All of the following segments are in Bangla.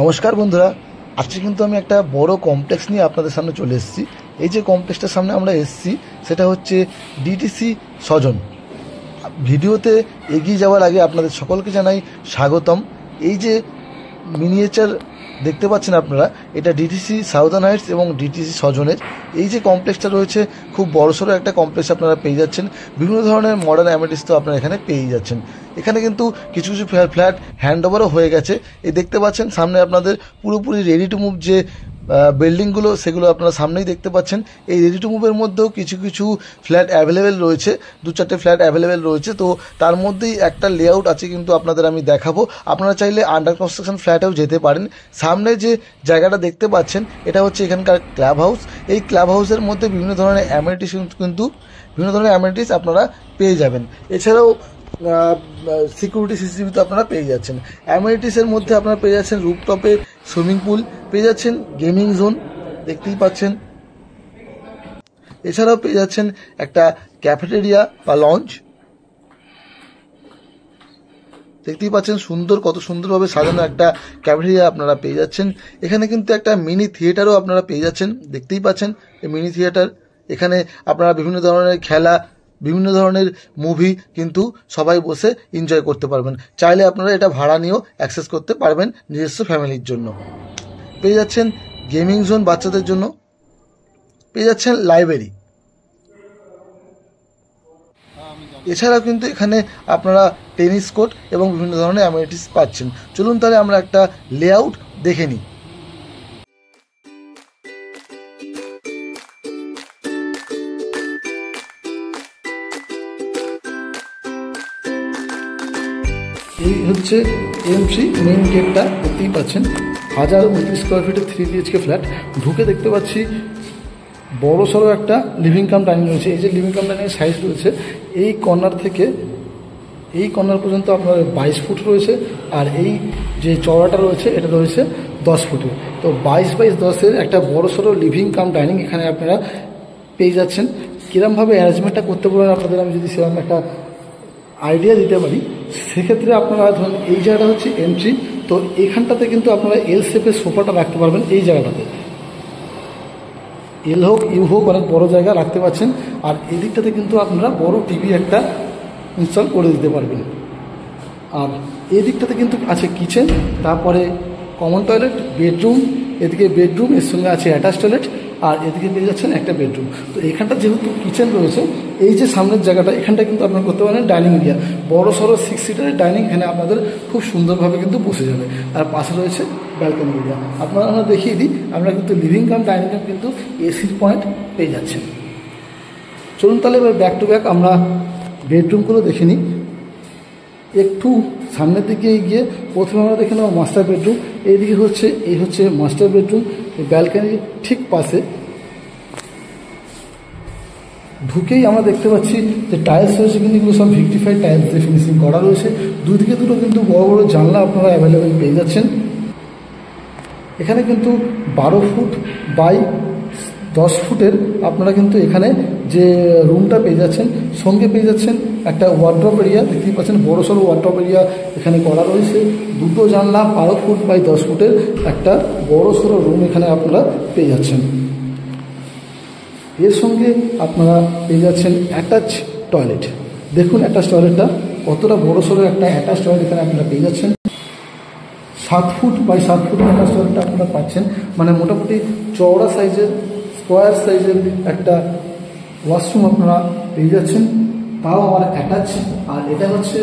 নমস্কার বন্ধুরা, আজকে কিন্তু আমি একটা বড় কমপ্লেক্স নিয়ে আপনাদের সামনে চলে এসেছি। এই যে কমপ্লেক্সটার সামনে আমরা এসেছি সেটা হচ্ছে ডিটিসি সজন। ভিডিওতে এগিয়ে যাওয়ার আগে আপনাদের সকলকে জানাই স্বাগতম। এই যে মিনিয়েচার দেখতে পাচ্ছেন আপনারা, এটা ডিটিসি সাউদার্ন হাইটস এবং ডিটিসি সজনের এই যে কমপ্লেক্সটা রয়েছে, খুব বড়সড় একটা কমপ্লেক্স আপনারা পেয়ে যাচ্ছেন। বিভিন্ন ধরনের মডার্ন অ্যামেনিটিস তো আপনারা এখানে পেয়ে যাচ্ছেন। এখানে কিন্তু কিছু কিছু ফ্ল্যাট হ্যান্ড ওভারও হয়ে গেছে। এই দেখতে পাচ্ছেন সামনে আপনাদের পুরোপুরি রেডি টু মুভ যে বিল্ডিংগুলো, সেগুলো আপনারা সামনেই দেখতে পাচ্ছেন। এই রেডি টু মুভের মধ্যেও কিছু কিছু ফ্ল্যাট অ্যাভেলেবেল রয়েছে, 2-4টে ফ্ল্যাট অ্যাভেলেবেল রয়েছে। তো তার মধ্যেই একটা লেআউট আছে, কিন্তু আপনাদের আমি দেখাবো। আপনারা চাইলে আন্ডার কনস্ট্রাকশন ফ্ল্যাটেও যেতে পারেন। সামনে যে জায়গাটা দেখতে পাচ্ছেন এটা হচ্ছে এখানকার ক্লাব হাউস। এই ক্লাব হাউসের মধ্যে বিভিন্ন ধরনের অ্যামেনিটিস আপনারা পেয়ে যাবেন। এছাড়াও সিকিউরিটি সিসিটিভি তো আপনারা পেয়ে যাচ্ছেন। অ্যামেনিটিসের মধ্যে আপনারা পেয়ে যাচ্ছেন রুফটপে সুইমিং পুল, পেয়ে যাচ্ছেন গেমিং জোন, দেখতেই পাচ্ছেন। এছাড়াও পেয়ে যাচ্ছেন একটা ক্যাফেটেরিয়া বা লঞ্চ, দেখতেই পাচ্ছেন কত সুন্দরভাবে সাজানো একটা ক্যাফেটেরিয়া আপনারা পেয়ে যাচ্ছেন। এখানে কিন্তু একটা মিনি থিয়েটারও আপনারা পেয়ে যাচ্ছেন, দেখতেই পাচ্ছেন এই মিনি থিয়েটার। এখানে আপনারা বিভিন্ন ধরনের খেলা, বিভিন্ন ধরনের মুভি কিন্তু সবাই বসে এনজয় করতে পারবেন। চাইলে আপনারা এটা ভাড়া নিয়েও অ্যাক্সেস করতে পারবেন নিজস্ব ফ্যামিলির জন্য। পেয়ে যাচ্ছেন গেমিং জোন বাচ্চাদের জন্য, পেয়ে যাচ্ছেন লাইব্রেরি। এছাড়াও কিন্তু এখানে আপনারা টেনিস কোর্ট এবং বিভিন্ন ধরনের অ্যামেনিটিস পাচ্ছেন। চলুন তাহলে আমরা একটা লেআউট দেখে নিই। এই হচ্ছে এন্ট্রি, মেইন গেটটা দেখতেই পাচ্ছেন। 1029 স্কোয়ার ফিটের 3 BHK ফ্ল্যাট। ঢুকে দেখতে পাচ্ছি বড় সড়ো একটা লিভিং কাম ডাইনিং রয়েছে। এই যে লিভিং কাম ডাইনিংয়ের সাইজ রয়েছে, এই কর্নার থেকে এই কর্নার পর্যন্ত আপনার 22 ফুট রয়েছে। আর এই যে চওড়াটা রয়েছে এটা রয়েছে 10 ফুটে। তো 22x10-এর একটা বড় সড়ো লিভিং কাম ডাইনিং এখানে আপনারা পেয়ে যাচ্ছেন। কীরমভাবে অ্যারেঞ্জমেন্টটা করতে পারবেন আপনাদের আমি যদি সেরকম একটা আইডিয়া দিতে পারি, সেক্ষেত্রে আপনারা ধরুন এই জায়গাটা হচ্ছে এন্ট্রি। তো এখানটাতে কিন্তু আপনারা এল শেপের সোফাটা রাখতে পারবেন। এই জায়গাটাতে এল হোক ইউ হোক অনেক বড় জায়গা রাখতে পারছেন। আর এই দিকটাতে কিন্তু আপনারা বড় টিভি একটা ইনস্টল করে দিতে পারবেন। আর এই দিকটাতে কিন্তু আছে কিচেন, তারপরে কমন টয়লেট, বেডরুম। এদিকে বেডরুম, এর সঙ্গে আছে অ্যাটাচ টয়লেট। আর এদিকে পেয়ে যাচ্ছেন একটা বেডরুম। তো এখানটা যেহেতু কিচেন রয়েছে, এই যে সামনের জায়গাটা, এখানটা কিন্তু আপনারা করতে পারেন ডাইনিং এরিয়া। বড় সড়ো 6 সিটারের ডাইনিং এখানে আপনাদের খুব সুন্দরভাবে কিন্তু বসে যাবে। আর পাশে রয়েছে ব্যালকনি এরিয়া। আমরা দেখিয়ে দিই, আমরা কিন্তু লিভিং কাম ডাইনিংয়ে কিন্তু এসির পয়েন্ট পেয়ে যাচ্ছেন। চলুন তাহলে এবার ব্যাক টু ব্যাক আমরা বেডরুমগুলো দেখে নিই। একটু সামনের দিকে গিয়ে প্রথমে আমরা দেখে নেব মাস্টার বেডরুম। এইদিকে এই হচ্ছে মাস্টার বেডরুম। এই ব্যালকনির ঠিক পাশে ঢুকেই আমরা দেখতে পাচ্ছি যে টাইলস রয়েছে, কিন্তু এগুলো সব ভিক্টিফাইড টাইলস দিয়ে ফিনিশিং করা রয়েছে। দুদিকে দুটো কিন্তু বড় বড় জানলা আপনারা অ্যাভেলেবেল পেয়ে যাচ্ছেন। এখানে কিন্তু 12 ফুট বাই 10 ফুটের আপনারা কিন্তু এখানে যে রুমটা পেয়ে যাচ্ছেন, সঙ্গে পেয়ে যাচ্ছেন একটা ওয়ার্ড্রপ এরিয়া। দেখতেই পাচ্ছেন বড় সড়ো ওয়ার্ড্রপ এরিয়া এখানে করা রয়েছে। দুটো জানলা, 12 ফুট বাই 10 ফুটের একটা বড় সড়ো রুম এখানে আপনারা পেয়ে যাচ্ছেন। এর সঙ্গে আপনারা পেয়ে যাচ্ছেন অ্যাটাচ টয়লেট। দেখুন অ্যাটাচ টয়লেটটা কতটা বড় সড়ো একটা অ্যাটাচ টয়লেট এখানে আপনারা পেয়ে যাচ্ছেন। 7 ফুট বাই 7 ফুটের অ্যাটাচ টয়লেটটা আপনারা পাচ্ছেন। মানে মোটামুটি চওড়া সাইজের, স্কোয়ার সাইজের একটা ওয়াশরুম আপনারা পেয়ে যাচ্ছেন, তাও আবার অ্যাটাচ। আর এটা হচ্ছে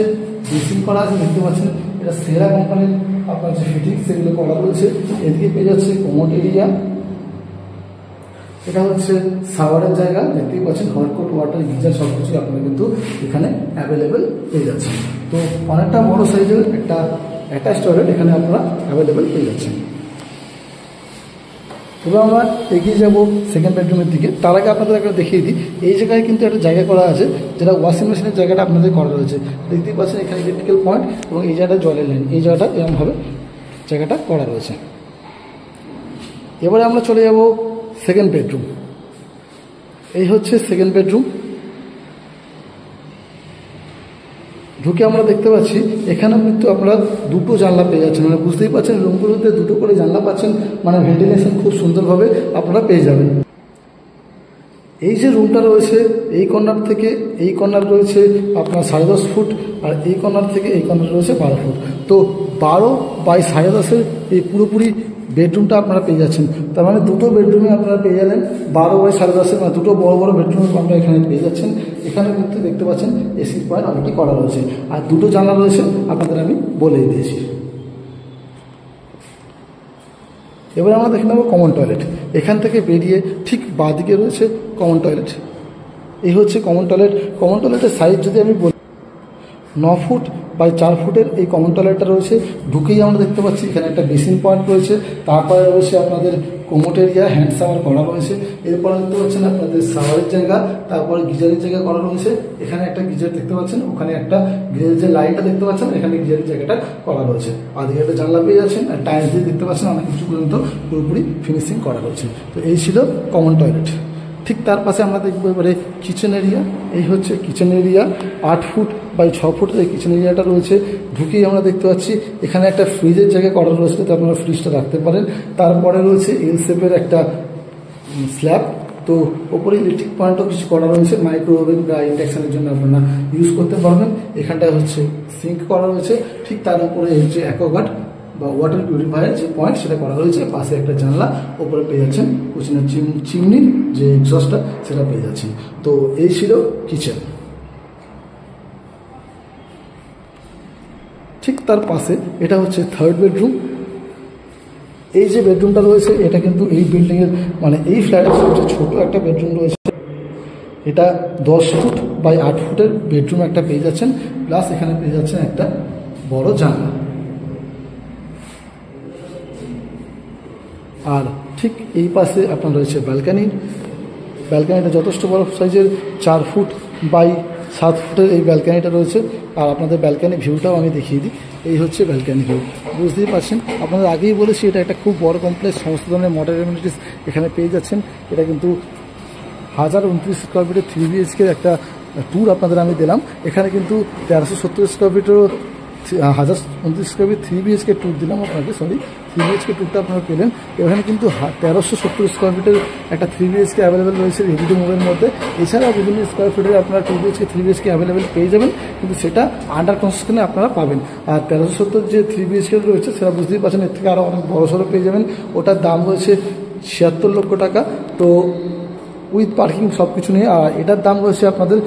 ড্রেসিং করা আছে, দেখতে পাচ্ছেন এটা সেরা কোম্পানির আপনার যে ফিটিং সেগুলো করা রয়েছে। এদিকে পেয়ে যাচ্ছে কমোড এরিয়া। এটা হচ্ছে শাওয়ারের জায়গা, দেখতেই পাচ্ছেন হট কোট, ওয়াটার, গিজার সব কিছুই আপনারা কিন্তু এখানে অ্যাভেলেবেল পেয়ে যাচ্ছেন। তো অনেকটা বড় সাইজের একটা অ্যাটাচ টয়লেট এখানে আপনারা অ্যাভেলেবেল পেয়ে যাচ্ছেন। এবার আমরা এগিয়ে যাব সেকেন্ড বেডরুমের দিকে। তার আগে আপনাদের একটা দেখিয়ে দিই, এই জায়গায় কিন্তু একটা জায়গা করা আছে, যেটা ওয়াশিং মেশিনের জায়গাটা আপনাদের করা রয়েছে। দেখতেই পাচ্ছেন এখানে ইলেকট্রিক্যাল পয়েন্ট এবং এই জায়গাটা জলের লাইন, এই জায়গাটা এরকমভাবে জায়গাটা করা রয়েছে। এবারে আমরা চলে যাব সেকেন্ড বেডরুম। এই হচ্ছে সেকেন্ড বেডরুম। ঢুকে আমরা দেখতে পাচ্ছি এখানেও কিন্তু আমরা দুটো জানলা পেয়ে যাচ্ছেন, মানে বুঝতেই পারছেন রুমগুলোতে দুটো করে জানলা পাচ্ছেন, মানে ভেন্টিলেশন খুব সুন্দরভাবে আপনারা পেয়ে যাবেন। এই যে রুমটা রয়েছে এই কর্নার থেকে এই কর্নার রয়েছে আপনার 10.5 ফুট, আর এই কর্নার থেকে এই কর্নার রয়েছে 12 ফুট। তো 12 বাই 10.5 এই পুরোপুরি বেডরুমটা আপনারা পেয়ে যাচ্ছেন। তার মানে দুটো বেডরুমে আপনারা পেয়ে যাবেন 12 বাই 10.5, মানে দুটো বড় বড় বেডরুমে আপনারা এখানে পেয়ে যাচ্ছেন। এখানে কিন্তু দেখতে পাচ্ছেন এসির পয়েন্ট অলরেডি করা রয়েছে, আর দুটো জানলা রয়েছে আপনাদের আমি বলেই দিয়েছি। এবার আমরা দেখে নেব কমন টয়লেট। এখান থেকে বেরিয়ে ঠিক বাঁদিকে রয়েছে কমন টয়লেট। এই হচ্ছে কমন টয়লেট। কমন টয়লেটের সাইজ যদি আমি বলি 9 ফুট বাই 4 ফুটের এই কমন টয়লেটটা রয়েছে। ঢুকেই আমরা দেখতে পাচ্ছি এখানে একটা বেসিন পয়েন্ট রয়েছে, তারপরে রয়েছে আপনাদের কোমোট এরিয়া, হ্যান্ড শাওয়ার করা রয়েছে। এরপরে দেখতে পাচ্ছেন আপনাদের শাওয়ারের জায়গা, তারপরে গিজারের জায়গা করা রয়েছে। এখানে একটা গিজার দেখতে পাচ্ছেন, ওখানে একটা গিজারের যে লাইনটা দেখতে পাচ্ছেন এখানে গিজারের জায়গাটা করা রয়েছে। আর দিকে একটা জানলা পেয়ে যাচ্ছেন, আর টাইলস দিয়ে দেখতে পাচ্ছেন অনেক কিছু পর্যন্ত পুরোপুরি ফিনিশিং করা রয়েছে। তো এই ছিল কমন টয়লেট। ঠিক তার পাশে আমরা দেখবো এবারে কিচেন এরিয়া। এই হচ্ছে কিচেন এরিয়া, 8 ফুট বাই 6 ফুটের এই কিচেন এরিয়াটা রয়েছে। ঢুকেই আমরা দেখতে পাচ্ছি এখানে একটা ফ্রিজের জায়গা করা রয়েছে, যাতে আপনারা ফ্রিজটা রাখতে পারেন। তারপরে রয়েছে এল শেপের একটা স্ল্যাব, তো ওপরে ইলেকট্রিক পয়েন্টও কিছু করা রয়েছে, মাইক্রোওভেন বা ইন্ডাকশানের জন্য আপনারা ইউজ করতে পারবেন। এখানটায় হচ্ছে সিঙ্ক করা রয়েছে, ঠিক তার উপরে হচ্ছে অ্যাকোয়াগার্ড বা ওয়াটার পিউরিফায়ার যে পয়েন্ট সেটা করা রয়েছে। পাশে একটা জানলা, ওপরে পেয়ে যাচ্ছেন কুচিনের চিমনির যে এক্সস্টটা সেটা পেয়ে যাচ্ছেন। তো এই ছিল কিচেন। ঠিক তার পাশে এটা হচ্ছে থার্ড বেডরুম। এই যে বেডরুমটা রয়েছে এটা কিন্তু এই বিল্ডিংয়ের মানে এই ফ্ল্যাটের সবচেয়ে ছোট একটা বেডরুম রয়েছে। এটা 10 ফুট বাই 8 ফুটের বেডরুম একটা পেয়ে যাচ্ছেন, প্লাস এখানে পেয়ে যাচ্ছেন একটা বড় জানলা। আর ঠিক এই পাশে আপনার রয়েছে ব্যালকানি। ব্যালকানিটা যথেষ্ট বড় সাইজের, 4 ফুট বাই 7 ফুটের এই ব্যালকানিটা রয়েছে। আর আপনাদের ব্যালকানি ভিউটাও আমি দেখিয়ে দিই। এই হচ্ছে ব্যালকানি ভিউ, বুঝতেই পারছেন। আপনাদের আগেই বলেছি এটা একটা খুব বড় কমপ্লেক্স, সমস্ত ধরনের মডার্ন এমিনিটিস এখানে পেয়ে যাচ্ছেন। এটা কিন্তু 1029 স্কোয়ার ফিটের 3 BHK একটা ট্যুর আপনাদের আমি দিলাম। এখানে কিন্তু 1370 স্কোয়ার ফিটেরও 1029 স্কোয়ার ফিট 3 BHK ট্যুর দিলাম আপনাকে, 3 BHK ট্যুরটা আপনারা পেলেন। এখানে কিন্তু 1370 স্কোয়ার ফিটের একটা 3 BHK অ্যাভেলেবেল রয়েছে রেডি টু মুভের মধ্যে। এছাড়াও বিভিন্ন স্কোয়ার ফিটের আপনারা 2 BHK 3 BHK অ্যাভেলেবেল পেয়ে যাবেন, কিন্তু সেটা আন্ডার কনস্ট্রাকশনে আপনারা পাবেন। আর 1370 যে 3 BHK রয়েছে সেটা বুঝতেই পারছেন, এর থেকে আরও অনেক বড়সড় পেয়ে যাবেন। ওটার দাম রয়েছে 76 লক্ষ টাকা, তো উইথ পার্কিং সব কিছু নিয়ে। আর এটার দাম রয়েছে আপনাদের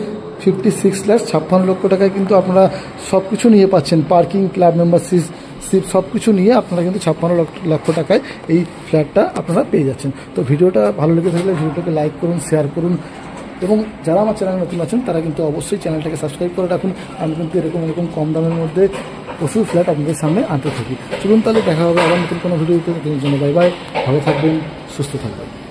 56 লাখ 56 লক্ষ টাকায় কিন্তু আপনারা সব কিছু নিয়ে পাচ্ছেন, পার্কিং, ক্লাব মেম্বারশিপ সব কিছু নিয়ে আপনারা কিন্তু 56 লক্ষ টাকায় এই ফ্ল্যাটটা আপনারা পেয়ে যাচ্ছেন। তো ভিডিওটা ভালো লেগে থাকলে ভিডিওটাকে লাইক করুন, শেয়ার করুন, এবং যারা আমার চ্যানেলে নতুন আছেন তারা কিন্তু অবশ্যই চ্যানেলটাকে সাবস্ক্রাইব করে রাখুন। আমি কিন্তু এরকম কম দামের মধ্যে প্রচুর ফ্ল্যাট আপনাদের সামনে আনতে থাকি। চলুন তাহলে দেখা হবে আবার নতুন কোনো ভিডিওতে। জন্য বাই বাই, ভালো থাকবেন, সুস্থ থাকবেন।